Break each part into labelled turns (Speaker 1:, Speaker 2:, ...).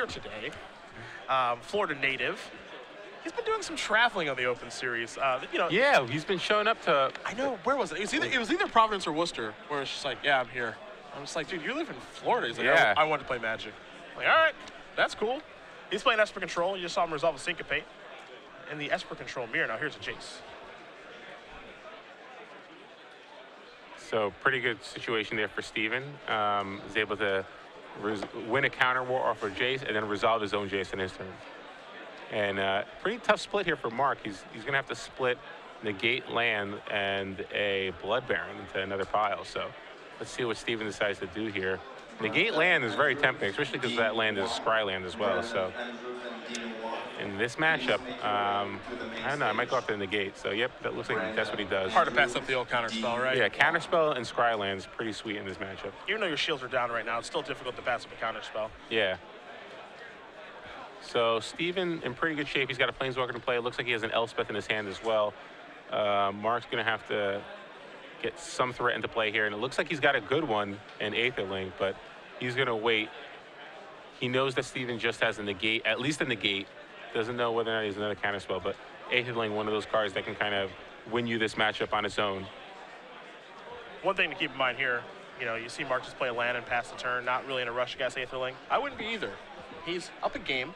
Speaker 1: here today. Florida native. He's been doing some traveling on the Open Series. You know.
Speaker 2: Yeah, he's been showing up to.
Speaker 1: I know. Where was it? It was either Providence or Worcester, where it's just like, yeah, I'm here. I'm just like, dude, you live in Florida. He's like,
Speaker 2: yeah.
Speaker 1: I want to play Magic. I'm like, all right, that's cool. He's playing Esper Control. You just saw him resolve a Syncopate in the Esper Control mirror. Now here's a Jace.
Speaker 2: So pretty good situation there for Steven. He's able to win a counter war off of Jace and then resolve his own Jace in his turn. And pretty tough split here for Mark. He's going to have to split negate land and a Blood Baron into another pile. So let's see what Steven decides to do here. Negate land is very tempting, especially because that land is Scry land as well. So in this matchup, I don't know, I might go after the negate. So yep, that looks like that's what he does.
Speaker 1: Hard to pass up the old counterspell, right?
Speaker 2: Yeah, counterspell and Scry land is pretty sweet in this matchup.
Speaker 1: Even though your shields are down right now, it's still difficult to pass up a counterspell.
Speaker 2: Yeah. So Steven in pretty good shape. He's got a Planeswalker to play. It looks like he has an Elspeth in his hand as well. Mark's going to have to get some threat into play here. And it looks like he's got a good one in Aetherling, but he's going to wait. He knows that Steven just has a negate, at least a negate. Doesn't know whether or not he's another counterspell, but Aetherling, one of those cards that can kind of win you this matchup on its own.
Speaker 1: One thing to keep in mind here, you know, you see Mark just play a land and pass the turn, not really in a rush against Aetherling. I wouldn't be either. He's up a game.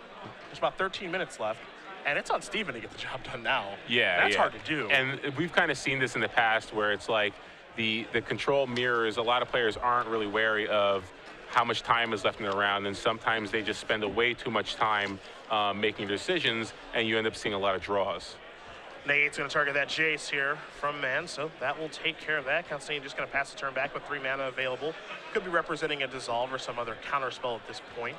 Speaker 1: There's about 13 minutes left, and it's on Steven to get the job done now.
Speaker 2: Yeah,
Speaker 1: that's hard to do.
Speaker 2: And we've kind of seen this in the past where it's like the control mirrors, a lot of players aren't really wary of how much time is left in the round, and sometimes they just spend way too much time making decisions, and you end up seeing a lot of draws.
Speaker 1: Negate's going to target that Jace here from Mann, so that will take care of that. Costantini just going to pass the turn back with 3 mana available. Could be representing a Dissolve or some other counterspell at this point.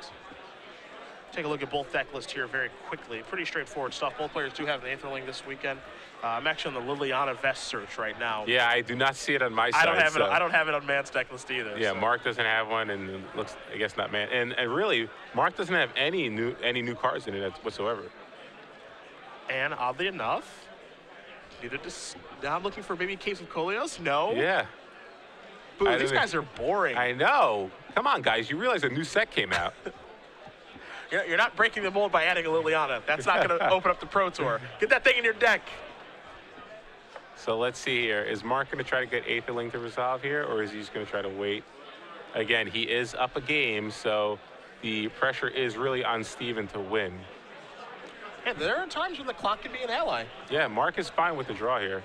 Speaker 1: Take a look at both deck lists here very quickly. Pretty straightforward stuff. Both players do have an Aetherling this weekend. I'm actually on the Liliana Vest search right now.
Speaker 2: Yeah, I do not see it on my side.
Speaker 1: I don't have it on Mann's deck list either.
Speaker 2: Yeah,
Speaker 1: so.
Speaker 2: Mark doesn't have one, and it looks, I guess, not Mann. And really, Mark doesn't have any new cards in it whatsoever.
Speaker 1: And oddly enough, now I'm looking for maybe Caves of Kolios. No.
Speaker 2: Yeah.
Speaker 1: Boo, these guys are boring.
Speaker 2: I know. Come on, guys. You realize a new set came out.
Speaker 1: You're not breaking the mold by adding a Liliana. That's not going to open up the Pro Tour. Get that thing in your deck.
Speaker 2: So let's see here. Is Mark going to try to get Aetherling to resolve here, or is he just going to try to wait? Again, he is up a game, so the pressure is really on Steven to win.
Speaker 1: Yeah, there are times when the clock can be an ally.
Speaker 2: Yeah, Mark is fine with the draw here.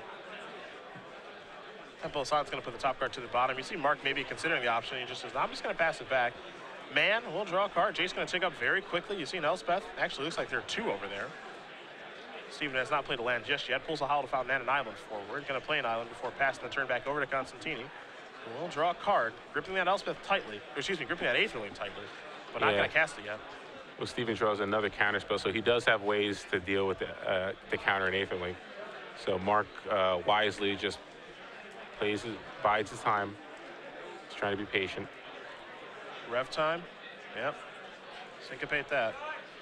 Speaker 1: Temple Assad's going to put the top card to the bottom. You see Mark maybe considering the option. He just says, no, I'm just going to pass it back. Mann will draw a card. Jace's going to take up very quickly. You see an Elspeth. Actually, looks like there are 2 over there. Steven has not played a land just yet. Pulls a Hollow Fountain and an island forward. Going to play an island before passing the turn back over to Costantini. We'll draw a card, gripping that Elspeth tightly. Or excuse me, gripping that Aetherling tightly, but not going to cast it yet.
Speaker 2: Well, Steven draws another counterspell, so he does have ways to deal with the counter in Aetherling. So Mark wisely just bides his time. He's trying to be patient.
Speaker 1: Rev time. Yep. Syncopate that.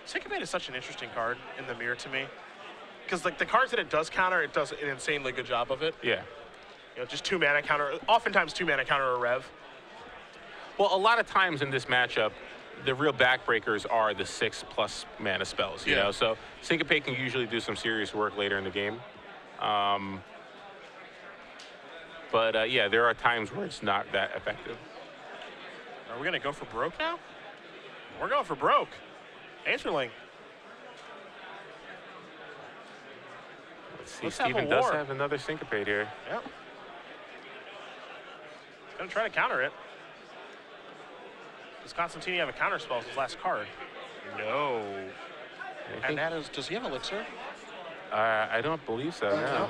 Speaker 1: Syncopate is such an interesting card in the mirror to me. Because like the cards that it does counter, it does an insanely good job of it.
Speaker 2: Yeah.
Speaker 1: You know, just 2 mana counter, oftentimes 2 mana counter a rev.
Speaker 2: Well, a lot of times in this matchup, the real backbreakers are the 6+ mana spells, you know? So Syncopate can usually do some serious work later in the game. But yeah, there are times where it's not that effective.
Speaker 1: Are we going to go for broke now? We're going for broke. Aetherling.
Speaker 2: Let's see, Steven does have another Syncopate here.
Speaker 1: Yep. He's going to try to counter it. Does Costantini have a counter spell as his last card? No. And that is, does he have Elixir?
Speaker 2: I don't believe so, no.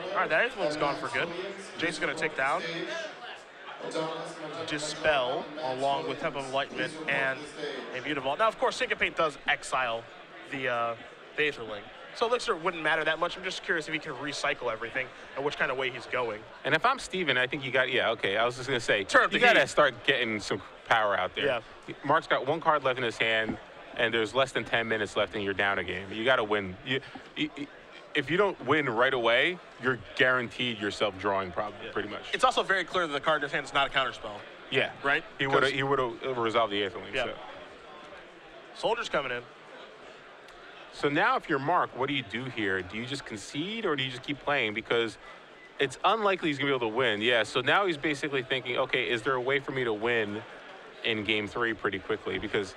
Speaker 1: All right, that Aetherling's gone for good. Jace's going to take down. Dispel along with Temple of Enlightenment and a Mutavault. Now, of course, Syncopate does exile the Aetherling. So Elixir wouldn't matter that much. I'm just curious if he can recycle everything and which kind of way he's going.
Speaker 2: And if I'm Steven, I think you got, okay, I was just going to say, you got to start getting some power out there.
Speaker 1: Yeah.
Speaker 2: Mark's got 1 card left in his hand, and there's less than 10 minutes left and you're down a game. You got to win. If you don't win right away, you're guaranteed yourself drawing pretty much.
Speaker 1: It's also very clear that the card in his hand is not a counterspell.
Speaker 2: Yeah.
Speaker 1: Right?
Speaker 2: He would have resolved the Aetherling.
Speaker 1: Yeah.
Speaker 2: So.
Speaker 1: Soldiers coming in.
Speaker 2: So now if you're Mark, what do you do here? Do you just concede or do you just keep playing? Because it's unlikely he's going to be able to win. Yeah, so now he's basically thinking, okay, is there a way for me to win in game 3 pretty quickly? Because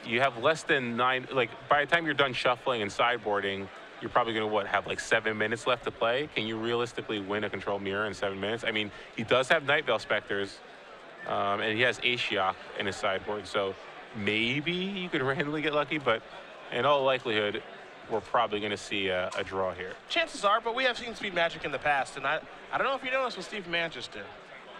Speaker 2: you have less than 9, like by the time you're done shuffling and sideboarding, you're probably going to, have like 7 minutes left to play? Can you realistically win a control mirror in 7 minutes? I mean, he does have Night Veil Specters, and he has Ashiok in his sideboard, so maybe you could randomly get lucky, but in all likelihood, we're probably going to see a draw here.
Speaker 1: Chances are, but we have seen Speed Magic in the past, and I don't know if you noticed what Steve Mann just did,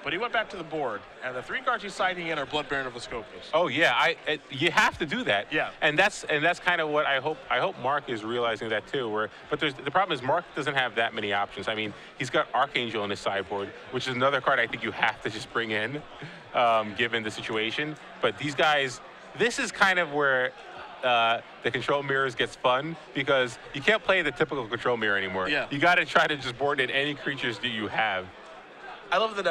Speaker 1: but he went back to the board, and the 3 cards he's siding in are Blood Baron of Vescopus.
Speaker 2: Oh yeah, you have to do that.
Speaker 1: Yeah.
Speaker 2: And that's kind of what I hope Mark is realizing that too. But the problem is Mark doesn't have that many options. I mean, he's got Archangel in his sideboard, which is another card I think you have to just bring in, given the situation. But these guys, this is kind of where the control mirrors gets fun, because you can't play the typical control mirror anymore.
Speaker 1: Yeah.
Speaker 2: You got to try to just board in any creatures that you have.
Speaker 1: I love when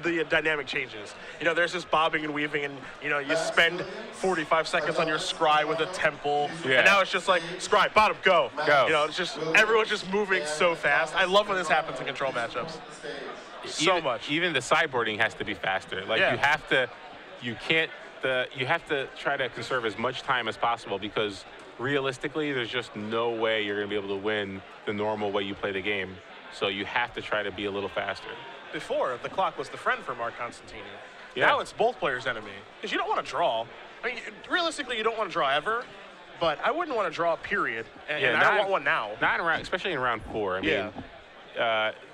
Speaker 1: the dynamic changes. You know, there's this bobbing and weaving, and you know, you spend 45 seconds on your scry with a temple, and now it's just like scry, bottom, go. You know, it's just everyone's just moving so fast. I love when this happens in control matchups.
Speaker 2: Even the sideboarding has to be faster. Like you have to try to conserve as much time as possible, because realistically, there's just no way you're going to be able to win the normal way you play the game. So you have to try to be a little faster.
Speaker 1: Before, the clock was the friend for Mark Costantini.
Speaker 2: Yeah.
Speaker 1: Now it's both players' enemy, because you don't want to draw. I mean, realistically, you don't want to draw ever, but I wouldn't want to draw, period. And I don't want one now.
Speaker 2: Not in round, especially in round 4. I mean,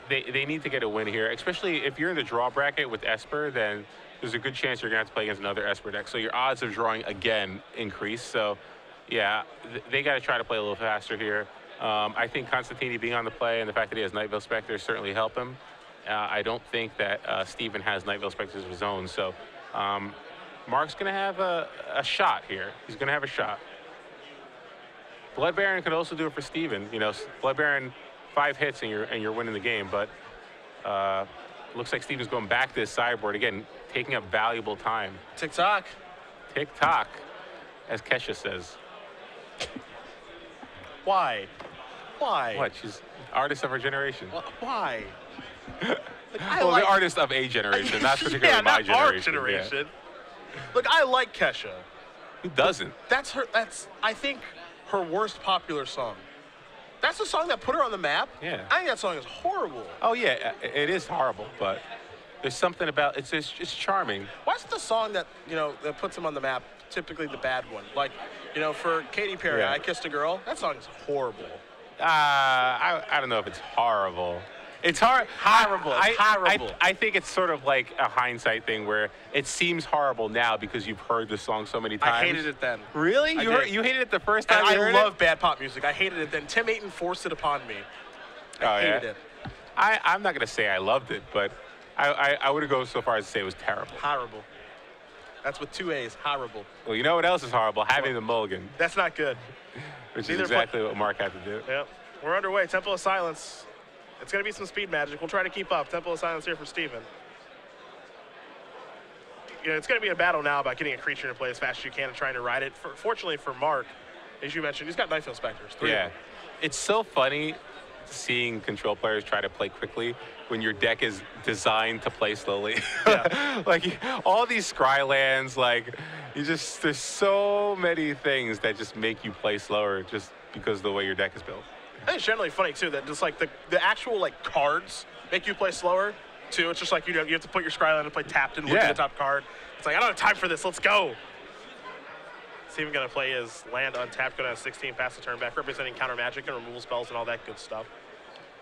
Speaker 2: they need to get a win here, especially if you're in the draw bracket with Esper, then there's a good chance you're going to have to play against another Esper deck. So your odds of drawing again increase. So, yeah, they got to try to play a little faster here. I think Costantini being on the play and the fact that he has Night Veil Specters certainly help him. I don't think that Steven has Night Veil Specters of his own. So Mark's going to have a shot here. He's going to have a shot. Blood Baron could also do it for Steven. You know, Blood Baron, 5 hits and you're winning the game. But looks like Steven's going back to his sideboard again, taking up valuable time.
Speaker 1: Tick-tock.
Speaker 2: Tick-tock, as Kesha says.
Speaker 1: Why? Why?
Speaker 2: What? She's artist of her generation.
Speaker 1: Why?
Speaker 2: Well, the artist of a generation, not particularly my generation.
Speaker 1: Our generation. Yeah. Look, I like Kesha.
Speaker 2: Who doesn't?
Speaker 1: That's I think, her worst popular song. That's the song that put her on the map.
Speaker 2: Yeah.
Speaker 1: I think that song is horrible.
Speaker 2: Oh yeah, it is horrible, but there's something about it's charming.
Speaker 1: What's the song that that puts him on the map? Typically the bad one. Like, for Katy Perry, I Kissed a Girl. That song is horrible.
Speaker 2: I don't know if it's horrible. It's horrible.
Speaker 1: Horrible.
Speaker 2: I think it's sort of like a hindsight thing where it seems horrible now because you've heard the song so many times.
Speaker 1: I hated it then.
Speaker 2: Really? You hated it the first time you heard
Speaker 1: I love bad pop music. I hated it then. Tim Ayton forced it upon me. I hated it.
Speaker 2: I'm not going to say I loved it, but I would go so far as to say it was terrible.
Speaker 1: Horrible. That's with 2 A's. Horrible.
Speaker 2: Well, you know what else is horrible? Having the mulligan.
Speaker 1: That's not good.
Speaker 2: Which is exactly what Mark had to do.
Speaker 1: Yep. We're underway. Temple of Silence. It's going to be some speed magic. We'll try to keep up. Temple of Silence here for Steven. It's going to be a battle now about getting a creature into play as fast as you can and trying to ride it. Fortunately for Mark, as you mentioned, he's got Night Veil Specters. 3 of them.
Speaker 2: It's so funny seeing control players try to play quickly when your deck is designed to play slowly.
Speaker 1: Yeah.
Speaker 2: Like all these scry lands, like there's so many things that just make you play slower just because of the way your deck is built.
Speaker 1: I think it's generally funny too that just like the actual cards make you play slower too. It's just like you have to put your scry land and play tapped and look at the top card. It's like, I don't have time for this. Let's go. Steven going to play his land untapped, going to have 16, pass the turn back, representing counter magic and removal spells and all that good stuff.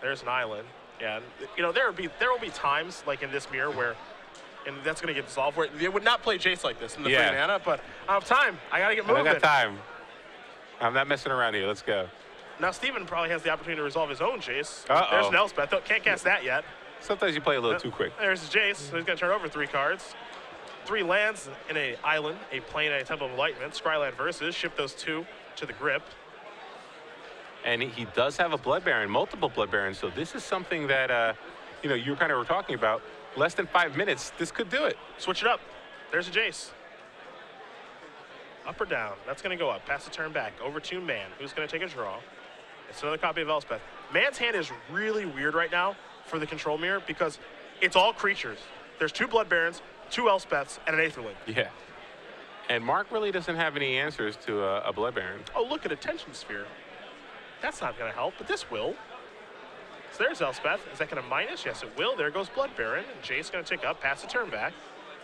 Speaker 1: There's an island. Yeah, there will be times like in this mirror where, and that's going to get dissolved, where they would not play Jace like this in the free mana, but I have time. I got to get moving.
Speaker 2: I got time. I'm not messing around here. Let's go.
Speaker 1: Now Steven probably has the opportunity to resolve his own Jace.
Speaker 2: Uh-oh.
Speaker 1: There's an Elspeth. Can't cast that yet.
Speaker 2: Sometimes you play a little too quick.
Speaker 1: There's his Jace. So he's going to turn over 3 cards. 3 lands in an island, a plane, and a Temple of Enlightenment. Scryland versus. Ship those 2 to the grip.
Speaker 2: And he does have a Blood Baron, multiple Blood Barons. So this is something that, you kind of were talking about. Less than 5 minutes, this could do it.
Speaker 1: Switch it up. There's a Jace. Up or down? That's going to go up. Pass the turn back. Over to Mann, who's going to take a draw. It's another copy of Elspeth. Mann's hand is really weird right now for the control mirror because it's all creatures. There's 2 Blood Barons, 2 Elspeths, and an Aetherling.
Speaker 2: Yeah. And Mark really doesn't have any answers to a Blood Baron.
Speaker 1: Oh, look at Attention Sphere. That's not going to help, but this will. So there's Elspeth. Is that going to minus? Yes, it will. There goes Blood Baron. Jace going to take up, pass the turn back.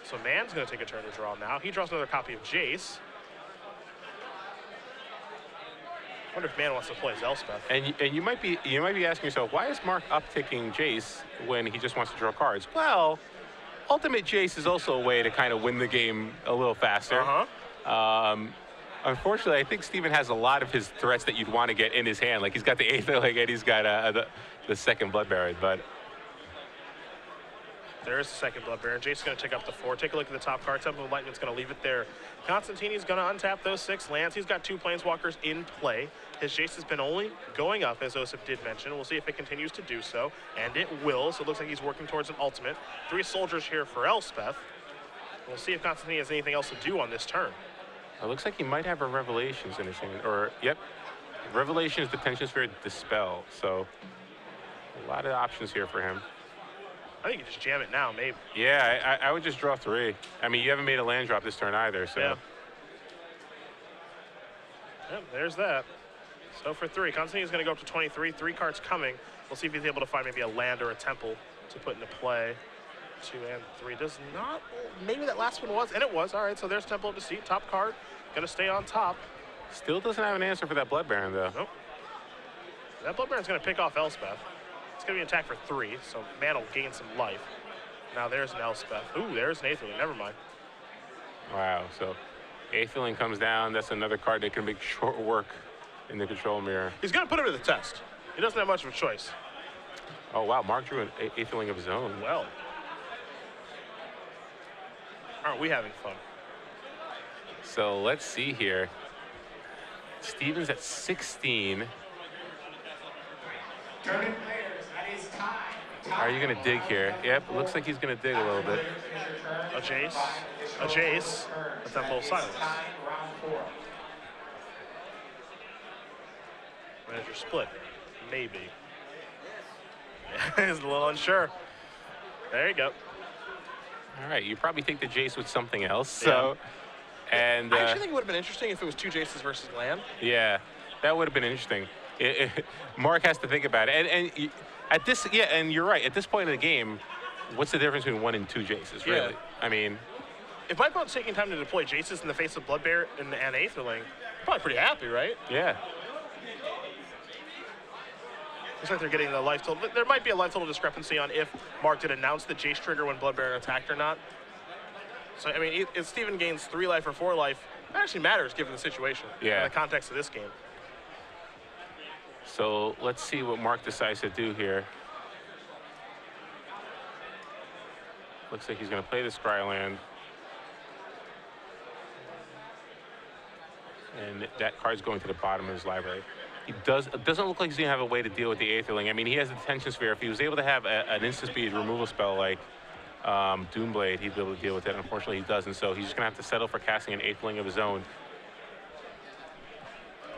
Speaker 1: So Mann's going to take a turn to draw now. He draws another copy of Jace. I wonder if Mann wants to play as Elspeth.
Speaker 2: And you might be asking yourself, why is Mark upticking Jace when he just wants to draw cards? Well, Ultimate Jace is also a way to kind of win the game a little faster. Unfortunately, I think Steven has a lot of his threats that you'd want to get in his hand. Like he's got the Aetherling and he's got the second Blood Baron, but
Speaker 1: there is the second Blood Baron. Jace's going to take up the 4. Take a look at the top card. Temple of Lightning's going to leave it there. Costantini's going to untap those 6 lands. He's got 2 Planeswalkers in play. His Jace has been only going up, as Osip did mention. We'll see if it continues to do so, and it will. So it looks like he's working towards an ultimate. 3 soldiers here for Elspeth. We'll see if Costantini has anything else to do on this turn.
Speaker 2: It looks like he might have a Revelations in his hand. Or, yep, Revelations, Detention Sphere, Dispel. So a lot of options here for him.
Speaker 1: I think you just jam it now, maybe.
Speaker 2: Yeah, I would just draw 3. I mean, you haven't made a land drop this turn either, so.
Speaker 1: Yeah. Yep, there's that. So for 3, Costantini is going to go up to 23. 3 cards coming. We'll see if he's able to find maybe a land or a temple to put into play. 2 and 3 does not. Maybe that last one was, and it was. All right, so there's Temple of Deceit, top card. Going to stay on top.
Speaker 2: Still doesn't have an answer for that Blood Baron, though.
Speaker 1: Nope. That Blood Baron's going to pick off Elspeth. It's going to be an attack for 3, so Mann will gain some life. Now there's an Elspeth. Ooh, there's an Aetherling. Never mind.
Speaker 2: Wow, so Aetherling comes down. That's another card that can make short work in the control mirror.
Speaker 1: He's going to put him to the test. He doesn't have much of a choice.
Speaker 2: Oh, wow, Mark drew an Aetherling of his own.
Speaker 1: Well. Aren't we having fun?
Speaker 2: So let's see here. Steven's at 16. Are you going to dig here? Yep, looks like he's going to dig a little bit.
Speaker 1: A Jace, a Temple of Silence. Manager split, maybe. He's a little unsure. There you go.
Speaker 2: All right, you probably think the Jace with something else. So,
Speaker 1: yeah.
Speaker 2: And
Speaker 1: I actually think it would have been interesting if it was 2 Jaces versus land.
Speaker 2: Yeah, that would have been interesting. Mark has to think about it. And at this, yeah, and you're right. At this point in the game, what's the difference between 1 and 2 Jaces, really?
Speaker 1: Yeah.
Speaker 2: I mean,
Speaker 1: if my opponent's taking time to deploy Jaces in the face of Blood Baron and Aetherling, I'm probably pretty happy, right?
Speaker 2: Yeah.
Speaker 1: Looks like they're getting the life total. There might be a life total discrepancy on if Mark did announce the Jace trigger when Blood Baron attacked or not. So, I mean, if Steven gains 3 life or 4 life, it actually matters given the situation.
Speaker 2: Yeah.
Speaker 1: In the context of this game.
Speaker 2: So let's see what Mark decides to do here. Looks like he's going to play the Scryland. And that card's going to the bottom of his library. It doesn't look like he's going to have a way to deal with the Aetherling. I mean, he has the Detention Sphere. If he was able to have an instant speed removal spell like Doomblade, he'd be able to deal with it. Unfortunately, he doesn't, so he's just going to have to settle for casting an Aetherling of his own.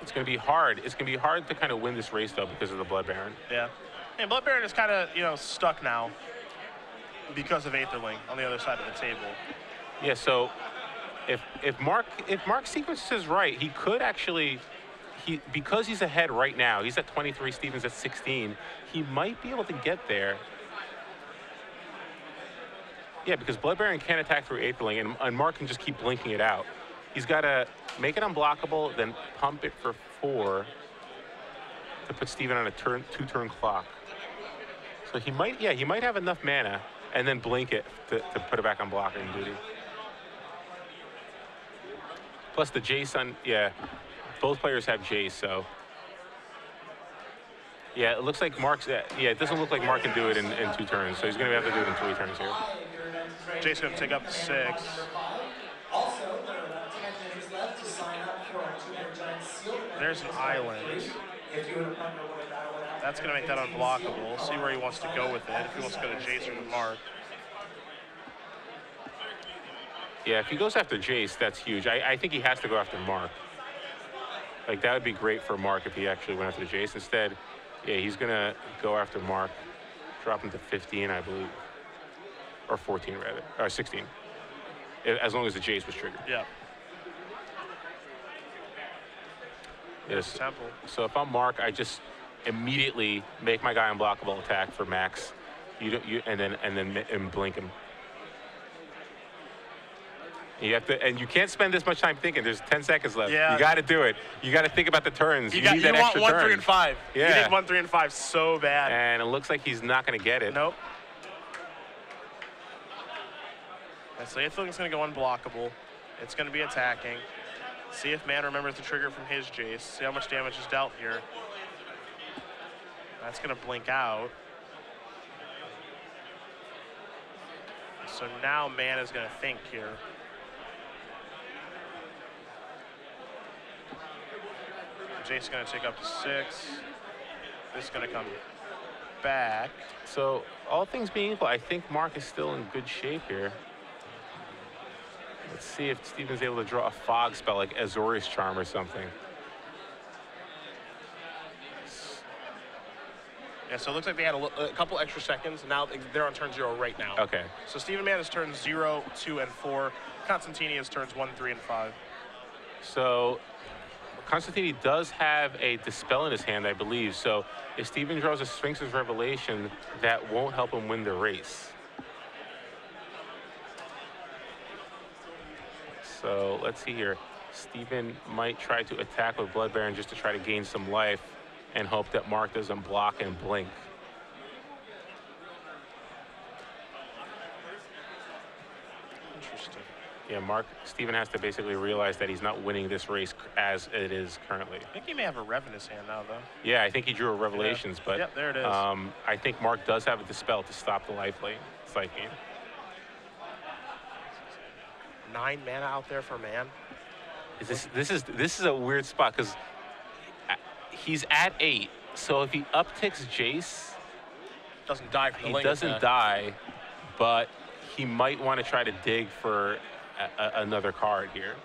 Speaker 2: It's going to be hard. It's going to be hard to kind of win this race, though, because of the Blood Baron.
Speaker 1: Yeah. And Blood Baron is kind of, stuck now because of Aetherling on the other side of the table.
Speaker 2: Yeah, so if Mark sequences right, he could actually, because he's ahead right now, he's at 23, Steven's at 16, he might be able to get there. Yeah, because Blood Baron can't attack through Aetherling, and Mark can just keep blinking it out. He's got to make it unblockable, then pump it for 4 to put Steven on a 2-turn clock. So he might have enough mana, and then blink it to put it back on blocking duty. Plus the Jace on, yeah, both players have Jace, so. Yeah, it looks like it doesn't look like Mark can do it in 2 turns, so he's going to have to do it in 3 turns here.
Speaker 1: Jace going to take up 6. There's an island. That's going to make that unblockable. See where he wants to go with it. If he wants to go to Jace or to Mark.
Speaker 2: Yeah, if he goes after Jace, that's huge. I think he has to go after Mark. Like, that would be great for Mark if he actually went after Jace. Instead, yeah, he's going to go after Mark, drop him to 15, I believe. Or 14, rather. Or 16. As long as the Jace was triggered.
Speaker 1: Yeah.
Speaker 2: Yes.
Speaker 1: Temple.
Speaker 2: So if I'm Mark, I just immediately make my guy unblockable attack for Max. And then blink him. You have to, and you can't spend this much time thinking. There's 10 seconds left.
Speaker 1: Yeah.
Speaker 2: You got to do it. You got to think about the turns. You need that
Speaker 1: want
Speaker 2: extra
Speaker 1: 1,
Speaker 2: turn.
Speaker 1: 3, and 5.
Speaker 2: Yeah.
Speaker 1: You need 1, 3, and 5 so bad.
Speaker 2: And it looks like he's not going to get it.
Speaker 1: Nope. And so Aetheling's going to go unblockable. It's going to be attacking. See if Mann remembers the trigger from his Jace. See how much damage is dealt here. That's going to blink out. So now Mann is going to think here. Jace is going to take up to 6. This is going to come back.
Speaker 2: So all things being equal, I think Mark is still in good shape here. Let's see if Steven's able to draw a fog spell like Azorius Charm or something.
Speaker 1: Yeah, so it looks like they had a couple extra seconds. Now they're on turn 0 right now.
Speaker 2: Okay.
Speaker 1: So Steven Mann is turns 0, 2, and 4. Costantini is turns 1, 3, and 5.
Speaker 2: So Costantini does have a Dispel in his hand, I believe. So if Steven draws a Sphinx's Revelation, that won't help him win the race. So let's see here. Steven might try to attack with Blood Baron just to try to gain some life and hope that Mark doesn't block and blink.
Speaker 1: Interesting.
Speaker 2: Yeah, Steven has to basically realize that he's not winning this race as it is currently.
Speaker 1: I think he may have a Rev in his hand now, though.
Speaker 2: Yeah, I think he drew a Revelations, but
Speaker 1: yep, there it is.
Speaker 2: I think Mark does have a Dispel to stop the life lane cycling.
Speaker 1: 9 mana out there for Mann.
Speaker 2: This is a weird spot because he's at 8. So if he upticks Jace,
Speaker 1: doesn't die from the
Speaker 2: he
Speaker 1: link
Speaker 2: doesn't
Speaker 1: attack.
Speaker 2: die, but he might want to try to dig for another card here.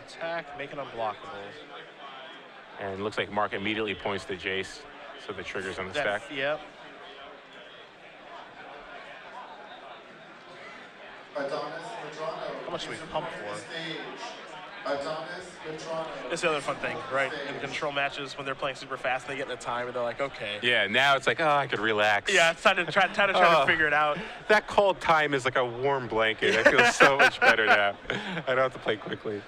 Speaker 1: Attack, make it unblockable.
Speaker 2: And it looks like Mark immediately points to Jace, so the trigger's on the stack.
Speaker 1: Yep. How much do we pump for? It's the other fun thing, right? In control matches, when they're playing super fast, they get the time, and they're like, okay.
Speaker 2: Yeah, now it's like, oh, I could relax.
Speaker 1: Yeah, it's time to try to figure it out.
Speaker 2: That cold time is like a warm blanket. I feel so much better now. I don't have to play quickly.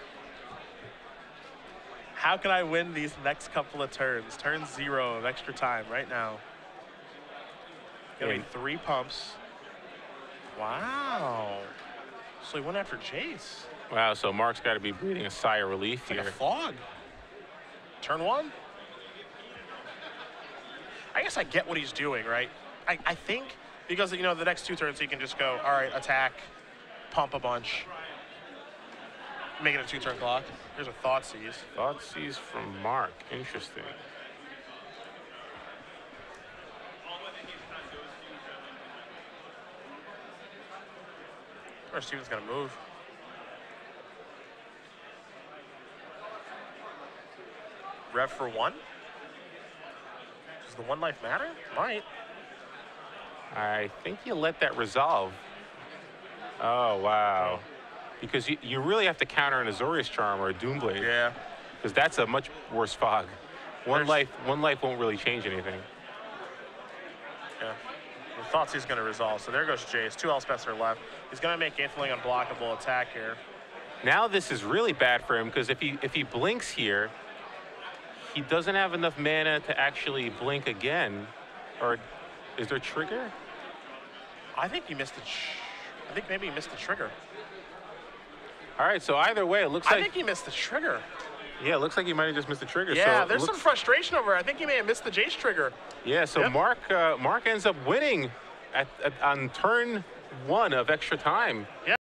Speaker 1: How can I win these next couple of turns? Turn 0 of extra time right now. Gonna be 3 pumps. Wow. So he went after Jace.
Speaker 2: Wow, so Mark's got to be breathing a sigh of relief
Speaker 1: Like
Speaker 2: here.
Speaker 1: a fog. Turn 1. I guess I get what he's doing, right? I think because, you know, the next 2 turns he can just go, all right, attack, pump a bunch, make it a 2-turn clock. Here's a Thoughtseize.
Speaker 2: Thoughtseize from Mark. Interesting.
Speaker 1: Or Steven's gonna move. Rev for 1? Does the 1 life matter? Might.
Speaker 2: I think you let that resolve. Oh, wow. Because you really have to counter an Azorius Charm or a Doomblade.
Speaker 1: Yeah.
Speaker 2: Because that's a much worse fog. One life won't really change anything.
Speaker 1: Yeah. The Thoughtseize gonna resolve. So there goes Jace. 2 Elspeths are left. He's gonna make Aetherling unblockable attack here.
Speaker 2: Now this is really bad for him because if he blinks here, he doesn't have enough mana to actually blink again. Or is there trigger?
Speaker 1: I think he missed the. I think maybe he missed the trigger.
Speaker 2: All right, so either way, it looks like.
Speaker 1: I think he missed the trigger.
Speaker 2: Yeah, it looks like he might have just missed the trigger.
Speaker 1: Yeah,
Speaker 2: so
Speaker 1: there's some frustration over it. I think he may have missed the Jace trigger.
Speaker 2: Yeah, so yep. Mark ends up winning on turn 1 of extra time. Yeah.